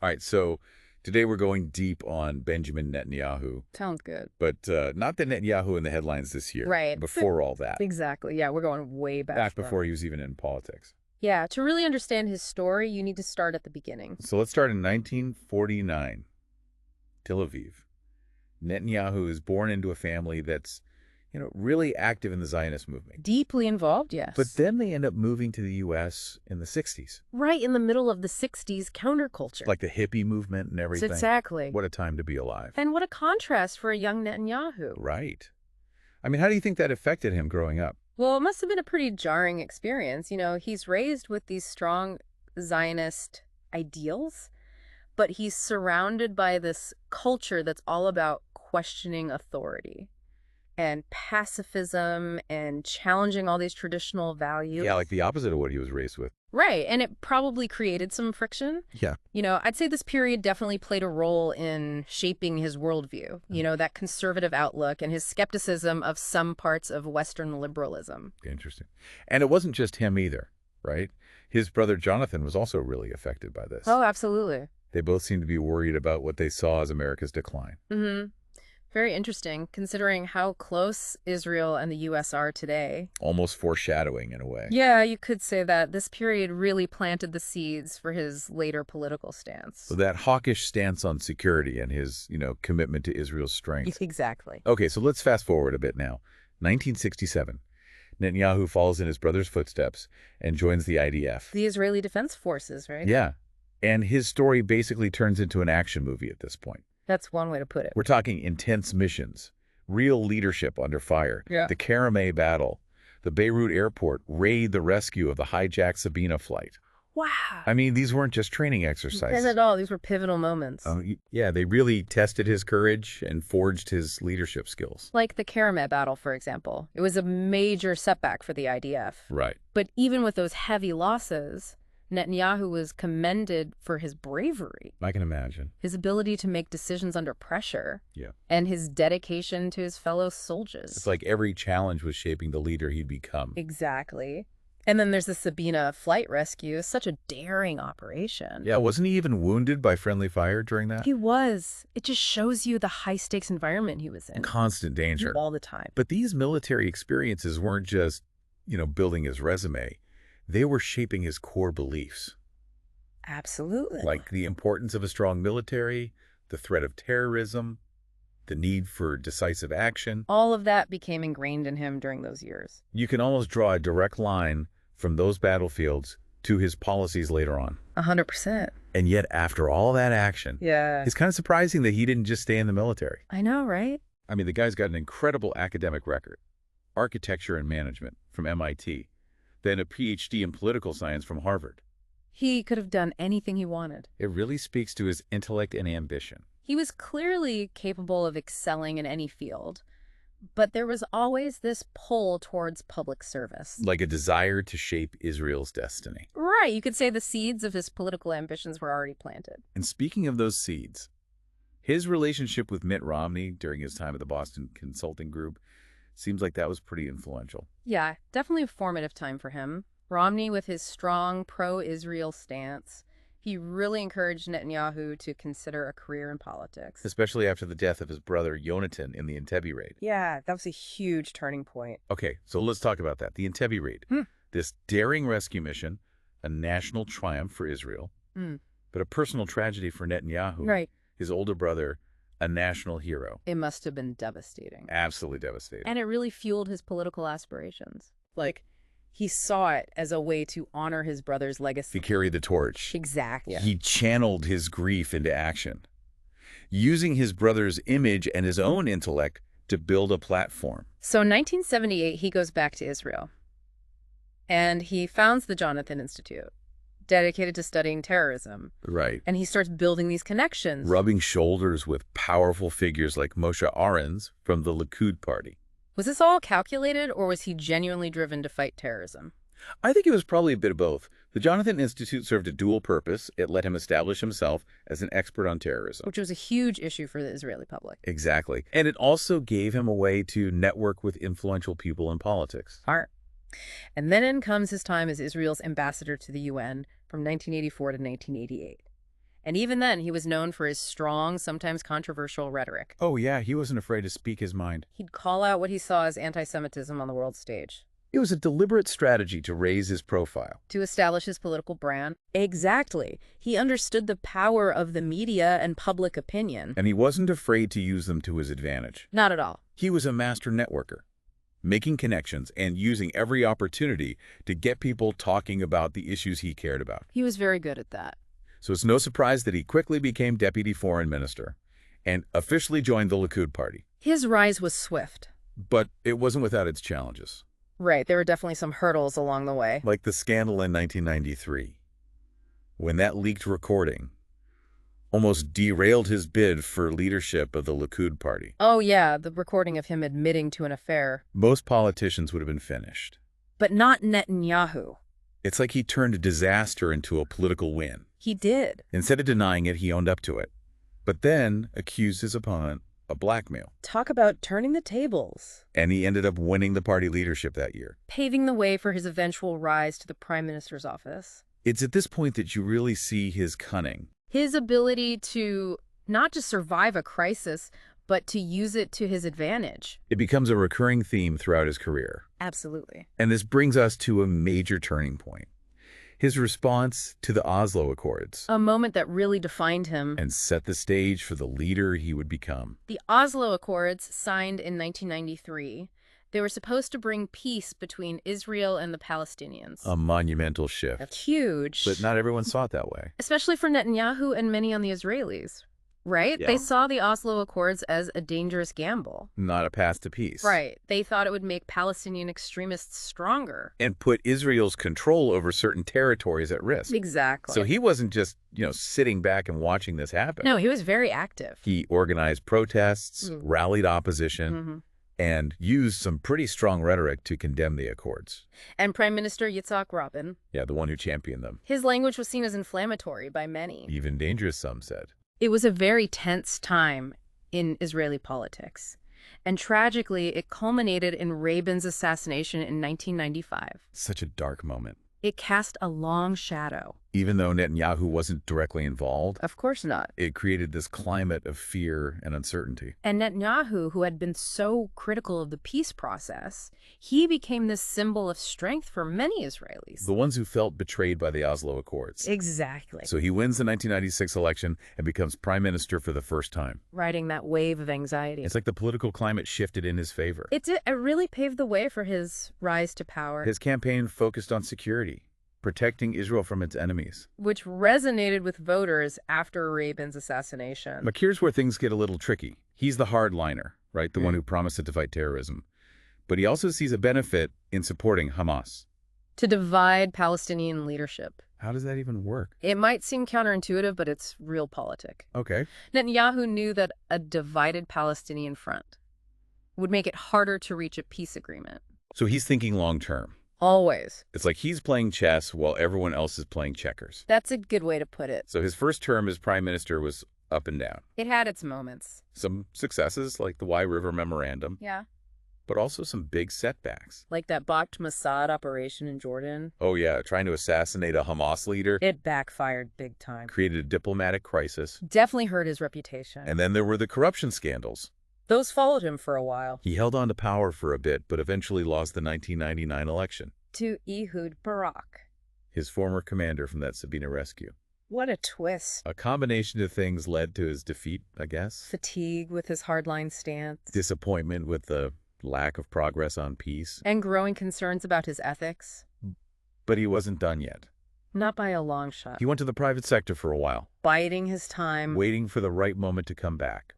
All right, so today we're going deep on Benjamin Netanyahu, Sounds good. but not the Netanyahu in the headlines this year, Right. before all that, Exactly. Yeah, we're going way back back for before him. he was even in politics. Yeah, to really understand his story, you need to start at the beginning. So let's start in 1949, Tel Aviv. Netanyahu is born into a family that's, really active in the Zionist movement. Deeply involved, But yes. then they end up moving to the U.S. in the 60s, Right in the middle of the 60s counterculture. like the hippie movement and everything. Exactly. What a time to be alive. And what a contrast for a young Netanyahu. Right. I mean, how do you think that affected him growing up? Well, it must have been a pretty jarring experience. He's raised with these strong Zionist ideals, but he's surrounded by this culture that's all about questioning authority and pacifism and challenging all these traditional values. Yeah, like the opposite of what he was raised with. Right, and it probably created some friction. Yeah. I'd say this period definitely played a role in shaping his worldview, that conservative outlook and his skepticism of some parts of Western liberalism. Interesting. And it wasn't just him either, right? His brother Jonathan was also really affected by this. Oh, absolutely. They both seemed to be worried about what they saw as America's decline. Mm-hmm. Very interesting, considering how close Israel and the U.S. are today. Almost foreshadowing in a way. Yeah, you could say that this period really planted the seeds for his later political stance. So that hawkish stance on security and his, commitment to Israel's strength. Exactly. Okay, so let's fast forward a bit now. 1967. Netanyahu follows in his brother's footsteps and joins the IDF. The Israeli Defense Forces, right? Yeah. And his story basically turns into an action movie at this point. That's one way to put it. We're talking intense missions, real leadership under fire, Yeah. the Karameh battle, the Beirut airport raid, the rescue of the hijacked Sabina flight. Wow. I mean, these weren't just training exercises. Not at all. These were pivotal moments. Yeah, they really tested his courage and forged his leadership skills. Like the Karameh battle, for example. It was a major setback for the IDF. Right. But even with those heavy losses, Netanyahu was commended for his bravery, I can imagine. his ability to make decisions under pressure, Yeah. and his dedication to his fellow soldiers. It's like every challenge was shaping the leader he'd become. Exactly. And then there's the Sabina flight rescue, such a daring operation. Yeah, wasn't he even wounded by friendly fire during that? He was. It just shows you the high-stakes environment he was in. Constant danger. All the time. But these military experiences weren't just, building his resume. They were shaping his core beliefs, Absolutely. like the importance of a strong military, the threat of terrorism, the need for decisive action. All of that became ingrained in him during those years. You can almost draw a direct line from those battlefields to his policies later on. 100%. And yet, after all that action, Yeah. it's kind of surprising that he didn't just stay in the military. I know, right? I mean, the guy's got an incredible academic record. Architecture and management from MIT, then a PhD in political science from Harvard. He could have done anything he wanted. It really speaks to his intellect and ambition. He was clearly capable of excelling in any field, but there was always this pull towards public service. Like a desire to shape Israel's destiny. Right, you could say the seeds of his political ambitions were already planted. And speaking of those seeds, his relationship with Mitt Romney during his time at the Boston Consulting Group seems like that was pretty influential. Yeah, definitely a formative time for him. Romney, with his strong pro-Israel stance, he really encouraged Netanyahu to consider a career in politics. Especially after the death of his brother Yonatan in the Entebbe raid. Yeah, that was a huge turning point. Okay, so let's talk about that. The Entebbe raid. This daring rescue mission, a national triumph for Israel, but a personal tragedy for Netanyahu. Right. His older brother, a national hero. It must have been devastating. Absolutely devastating. And it really fueled his political aspirations. Like, he saw it as a way to honor his brother's legacy. He carried the torch. Exactly. He channeled his grief into action, using his brother's image and his own intellect to build a platform. So in 1978, he goes back to Israel. And he founds the Jonathan Institute, dedicated to studying terrorism. Right. And he starts building these connections. Rubbing shoulders with powerful figures like Moshe Ahrens from the Likud party. Was this all calculated, or was he genuinely driven to fight terrorism? I think it was probably a bit of both. The Jonathan Institute served a dual purpose. It let him establish himself as an expert on terrorism. Which was a huge issue for the Israeli public. Exactly. And it also gave him a way to network with influential people in politics. Smart. And then in comes his time as Israel's ambassador to the UN from 1984 to 1988. And even then, he was known for his strong, sometimes controversial rhetoric. Oh, yeah, he wasn't afraid to speak his mind. He'd call out what he saw as anti-Semitism on the world stage. It was a deliberate strategy to raise his profile. To establish his political brand? Exactly. He understood the power of the media and public opinion. And he wasn't afraid to use them to his advantage. Not at all. He was a master networker, making connections and using every opportunity to get people talking about the issues he cared about. He was very good at that. So it's no surprise that he quickly became deputy foreign minister and officially joined the Likud party. His rise was swift. But it wasn't without its challenges. Right, there were definitely some hurdles along the way. Like the scandal in 1993, when that leaked recording almost derailed his bid for leadership of the Likud party. Oh yeah, the recording of him admitting to an affair. Most politicians would have been finished. But not Netanyahu. It's like he turned a disaster into a political win. He did. Instead of denying it, he owned up to it, but then accused his opponent of blackmail. Talk about turning the tables. And he ended up winning the party leadership that year. Paving the way for his eventual rise to the prime minister's office. It's at this point that you really see his cunning. His ability to not just survive a crisis, but to use it to his advantage. It becomes a recurring theme throughout his career. Absolutely. And this brings us to a major turning point. His response to the Oslo Accords. A moment that really defined him. And set the stage for the leader he would become. The Oslo Accords, signed in 1993, they were supposed to bring peace between Israel and the Palestinians. A monumental shift. That's huge. But not everyone saw it that way. Especially for Netanyahu and many on the Israelis. Right? Yeah. They saw the Oslo Accords as a dangerous gamble. Not a path to peace. Right. They thought it would make Palestinian extremists stronger. And put Israel's control over certain territories at risk. Exactly. So he wasn't just, sitting back and watching this happen. No, he was very active. He organized protests, rallied opposition, Mm-hmm. and used some pretty strong rhetoric to condemn the Accords. And Prime Minister Yitzhak Rabin. Yeah, the one who championed them. His language was seen as inflammatory by many. Even dangerous, some said. It was a very tense time in Israeli politics. And tragically, it culminated in Rabin's assassination in 1995. Such a dark moment. It cast a long shadow. Even though Netanyahu wasn't directly involved, Of course not. it created this climate of fear and uncertainty. And Netanyahu, who had been so critical of the peace process, he became this symbol of strength for many Israelis. The ones who felt betrayed by the Oslo Accords. Exactly. So he wins the 1996 election and becomes prime minister for the first time. Riding that wave of anxiety. It's like the political climate shifted in his favor. It really paved the way for his rise to power. His campaign focused on security, protecting Israel from its enemies. Which resonated with voters after Rabin's assassination. But here's where things get a little tricky. He's the hardliner, right? The one who promised to fight terrorism. But he also sees a benefit in supporting Hamas. To divide Palestinian leadership. How does that even work? It might seem counterintuitive, but it's realpolitik. Okay. Netanyahu knew that a divided Palestinian front would make it harder to reach a peace agreement. So he's thinking long term. Always. It's like he's playing chess while everyone else is playing checkers. That's a good way to put it. So his first term as prime minister was up and down. It had its moments. Some successes, like the Wye River Memorandum, Yeah. but also some big setbacks. Like that botched Mossad operation in Jordan. Oh yeah, trying to assassinate a Hamas leader It backfired big time. created a diplomatic crisis. Definitely hurt his reputation. And then there were the corruption scandals. Those followed him for a while. He held on to power for a bit, but eventually lost the 1999 election. To Ehud Barak. His former commander from that Sabina rescue. What a twist. A combination of things led to his defeat, I guess. Fatigue with his hardline stance. Disappointment with the lack of progress on peace. And growing concerns about his ethics. But he wasn't done yet. Not by a long shot. He went to the private sector for a while, Biding his time. waiting for the right moment to come back.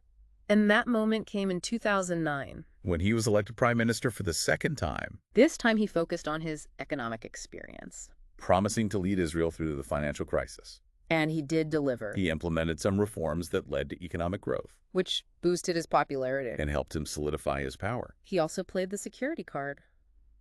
And that moment came in 2009. When he was elected prime minister for the second time, This time he focused on his economic experience. promising to lead Israel through the financial crisis. And he did deliver. He implemented some reforms that led to economic growth Which boosted his popularity. and helped him solidify his power, He also played the security card,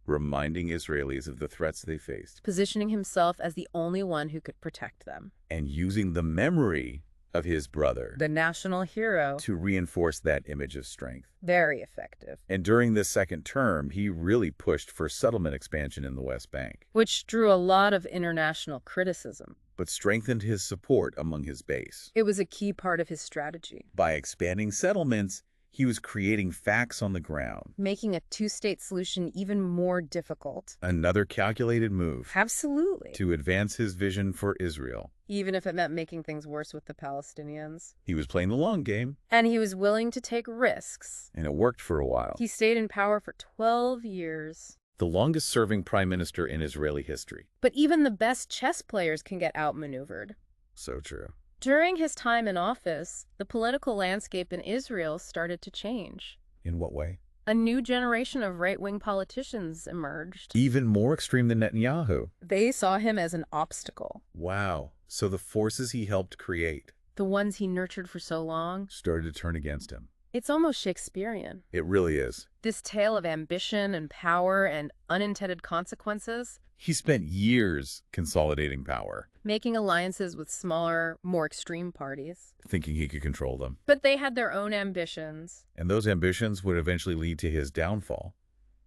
reminding Israelis of the threats they faced positioning himself as the only one who could protect them. and using the memory of his brother The national hero. to reinforce that image of strength. Very effective. And during this second term, he really pushed for settlement expansion in the West Bank. Which drew a lot of international criticism. but strengthened his support among his base. It was a key part of his strategy, By expanding settlements, he was creating facts on the ground. making a two-state solution even more difficult. Another calculated move Absolutely. to advance his vision for Israel. Even if it meant making things worse with the Palestinians. He was playing the long game, And he was willing to take risks. and it worked for a while. He stayed in power for 12 years. The longest-serving prime minister in Israeli history. But even the best chess players can get outmaneuvered. So true. During his time in office, the political landscape in Israel started to change. In what way? A new generation of right-wing politicians emerged. Even more extreme than Netanyahu. They saw him as an obstacle. Wow. So the forces he helped create The ones he nurtured for so long. started to turn against him. It's almost Shakespearean. It really is. This tale of ambition and power and unintended consequences, He spent years consolidating power, making alliances with smaller, more extreme parties. thinking he could control them. But they had their own ambitions. And those ambitions would eventually lead to his downfall.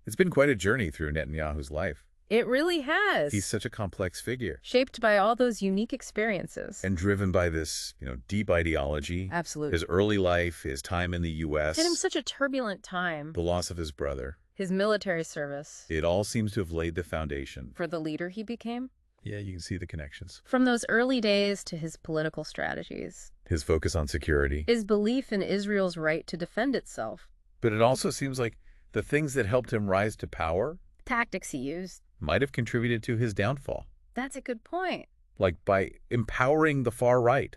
It's been quite a journey through Netanyahu's life. It really has. He's such a complex figure. Shaped by all those unique experiences. And driven by this, deep ideology. Absolutely. His early life, his time in the U.S., Hit him such a turbulent time. the loss of his brother. His military service. It all seems to have laid the foundation. For the leader he became. Yeah, you can see the connections. From those early days to his political strategies. His focus on security. His belief in Israel's right to defend itself. But it also seems like the things that helped him rise to power Tactics he used. might have contributed to his downfall. That's a good point. Like by empowering the far right,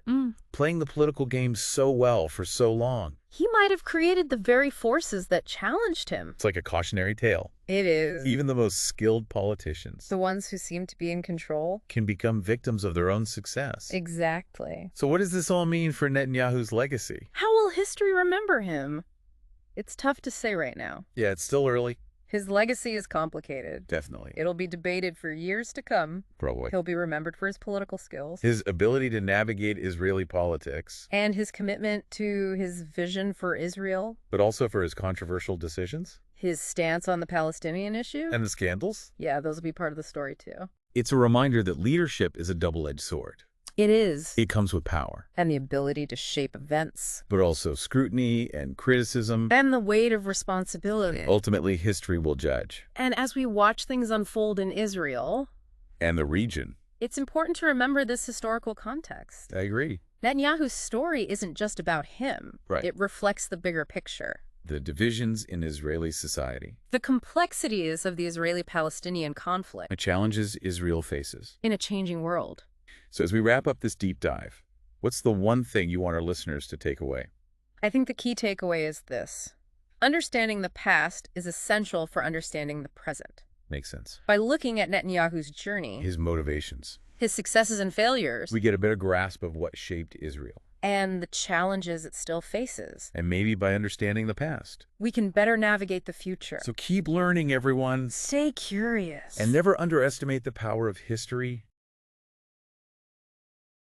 playing the political game so well for so long. He might have created the very forces that challenged him. It's like a cautionary tale. It is. Even the most skilled politicians The ones who seem to be in control. can become victims of their own success. Exactly. So what does this all mean for Netanyahu's legacy? How will history remember him? It's tough to say right now. Yeah, it's still early. His legacy is complicated. Definitely. It'll be debated for years to come. Probably. He'll be remembered for his political skills. His ability to navigate Israeli politics, And his commitment to his vision for Israel. but also for his controversial decisions His stance on the Palestinian issue. and the scandals. Yeah, those will be part of the story too. It's a reminder that leadership is a double-edged sword. It is. It comes with power, And the ability to shape events. but also scrutiny and criticism. And the weight of responsibility. Ultimately, history will judge. And as we watch things unfold in Israel, And the region. it's important to remember this historical context. I agree. Netanyahu's story isn't just about him. Right. It reflects the bigger picture. The divisions in Israeli society. The complexities of the Israeli-Palestinian conflict The challenges Israel faces. in a changing world. So as we wrap up this deep dive, what's the one thing you want our listeners to take away? I think the key takeaway is this. Understanding the past is essential for understanding the present. Makes sense. By looking at Netanyahu's journey, His motivations. his successes and failures, We get a better grasp of what shaped Israel. and the challenges it still faces, And maybe by understanding the past. we can better navigate the future. So keep learning, everyone. Stay curious. And never underestimate the power of history